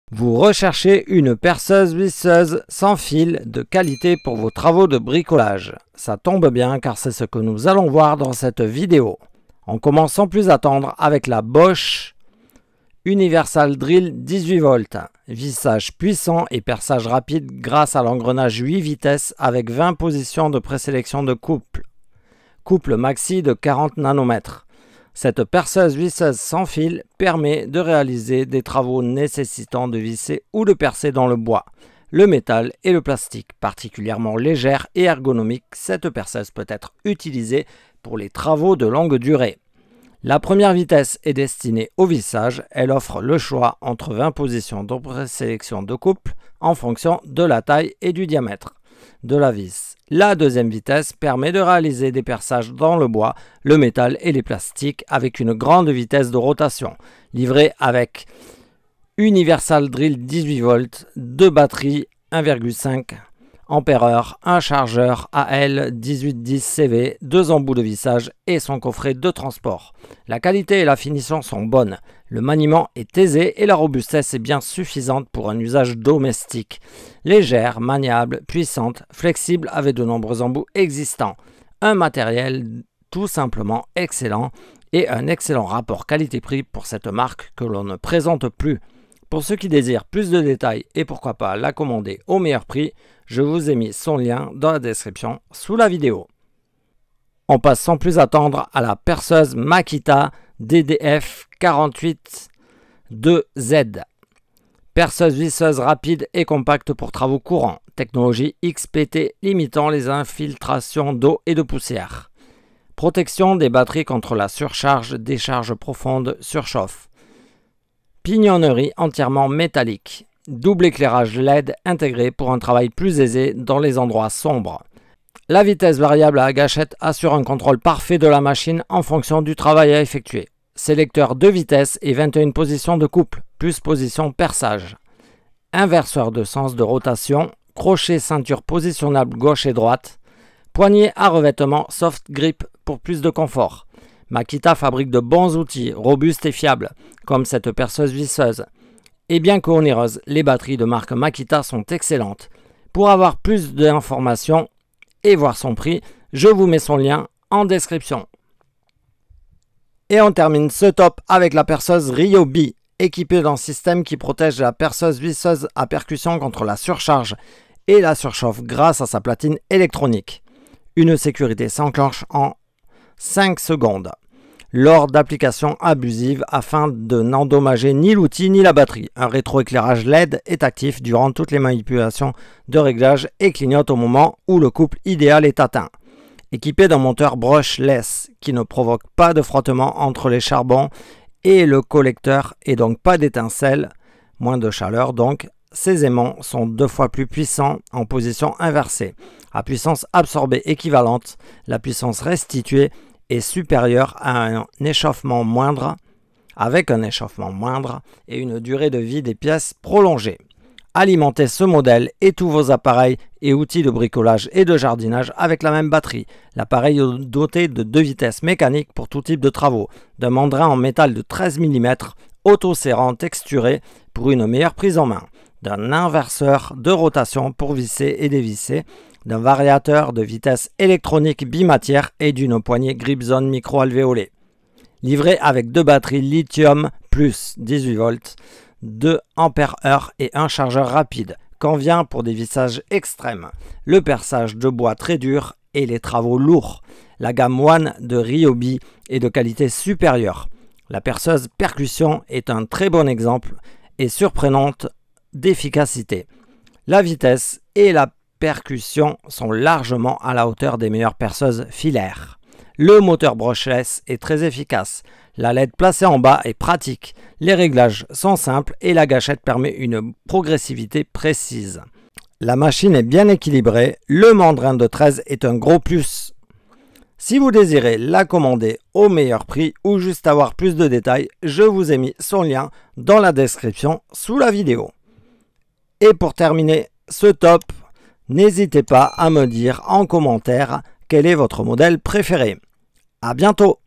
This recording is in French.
Vous recherchez une perceuse visseuse sans fil de qualité pour vos travaux de bricolage. Ça tombe bien car c'est ce que nous allons voir dans cette vidéo. On commence sans plus attendre avec la Bosch Universal Drill 18 volts. Vissage puissant et perçage rapide grâce à l'engrenage 8 vitesses avec 20 positions de présélection de couple. Couple maxi de 40 nanomètres. Cette perceuse visseuse sans fil permet de réaliser des travaux nécessitant de visser ou de percer dans le bois, le métal et le plastique. Particulièrement légère et ergonomique, cette perceuse peut être utilisée pour les travaux de longue durée. La première vitesse est destinée au vissage. Elle offre le choix entre 20 positions de présélection de couple en fonction de la taille et du diamètre de la vis. La deuxième vitesse permet de réaliser des perçages dans le bois, le métal et les plastiques avec une grande vitesse de rotation. Livrée avec Universal Drill 18 volts, 2 batteries 1,5 ampères-heure, un chargeur AL1810CV, 2 embouts de vissage et son coffret de transport. La qualité et la finition sont bonnes. Le maniement est aisé et la robustesse est bien suffisante pour un usage domestique. Légère, maniable, puissante, flexible avec de nombreux embouts existants. Un matériel tout simplement excellent et un excellent rapport qualité-prix pour cette marque que l'on ne présente plus. Pour ceux qui désirent plus de détails et pourquoi pas la commander au meilleur prix, je vous ai mis son lien dans la description sous la vidéo. On passe sans plus attendre à la perceuse Makita DDF 48-2Z. Perceuse visseuse rapide et compacte pour travaux courants. Technologie XPT limitant les infiltrations d'eau et de poussière. Protection des batteries contre la surcharge, décharge profonde, surchauffe. Pignonnerie entièrement métallique. Double éclairage LED intégré pour un travail plus aisé dans les endroits sombres. La vitesse variable à gâchette assure un contrôle parfait de la machine en fonction du travail à effectuer. Sélecteur 2 vitesses et 21 positions de couple, plus position perçage. Inverseur de sens de rotation, crochet ceinture positionnable gauche et droite. Poignée à revêtement soft grip pour plus de confort. Makita fabrique de bons outils, robustes et fiables, comme cette perceuse visseuse. Et bien qu'onéreuses, les batteries de marque Makita sont excellentes. Pour avoir plus d'informations et voir son prix, je vous mets son lien en description. Et on termine ce top avec la perceuse Ryobi, équipée d'un système qui protège la perceuse visseuse à percussion contre la surcharge et la surchauffe grâce à sa platine électronique. Une sécurité s'enclenche en 5 secondes lors d'applications abusives afin de n'endommager ni l'outil ni la batterie. Un rétroéclairage LED est actif durant toutes les manipulations de réglage et clignote au moment où le couple idéal est atteint. Équipé d'un moteur brushless qui ne provoque pas de frottement entre les charbons et le collecteur et donc pas d'étincelles, moins de chaleur donc, ces aimants sont 2 fois plus puissants en position inversée. À puissance absorbée équivalente, la puissance restituée est supérieure à un échauffement moindre, avec un échauffement moindre et une durée de vie des pièces prolongée. Alimentez ce modèle et tous vos appareils et outils de bricolage et de jardinage avec la même batterie. L'appareil est doté de 2 vitesses mécaniques pour tout type de travaux, d'un mandrin en métal de 13 mm, auto-serrant texturé pour une meilleure prise en main, d'un inverseur de rotation pour visser et dévisser, d'un variateur de vitesse électronique bimatière et d'une poignée grip zone micro-alvéolée. Livré avec 2 batteries lithium plus 18 volts, 2 ampères-heure et un chargeur rapide. Convient pour des vissages extrêmes, le perçage de bois très dur et les travaux lourds. La gamme One de Ryobi est de qualité supérieure. La perceuse percussion est un très bon exemple et surprenante d'efficacité. La vitesse et la percussion sont largement à la hauteur des meilleures perceuses filaires. Le moteur brushless est très efficace. La LED placée en bas est pratique. Les réglages sont simples et la gâchette permet une progressivité précise. La machine est bien équilibrée. Le mandrin de 13 est un gros plus. Si vous désirez la commander au meilleur prix ou juste avoir plus de détails, je vous ai mis son lien dans la description sous la vidéo. Et pour terminer ce top, n'hésitez pas à me dire en commentaire quel est votre modèle préféré. À bientôt!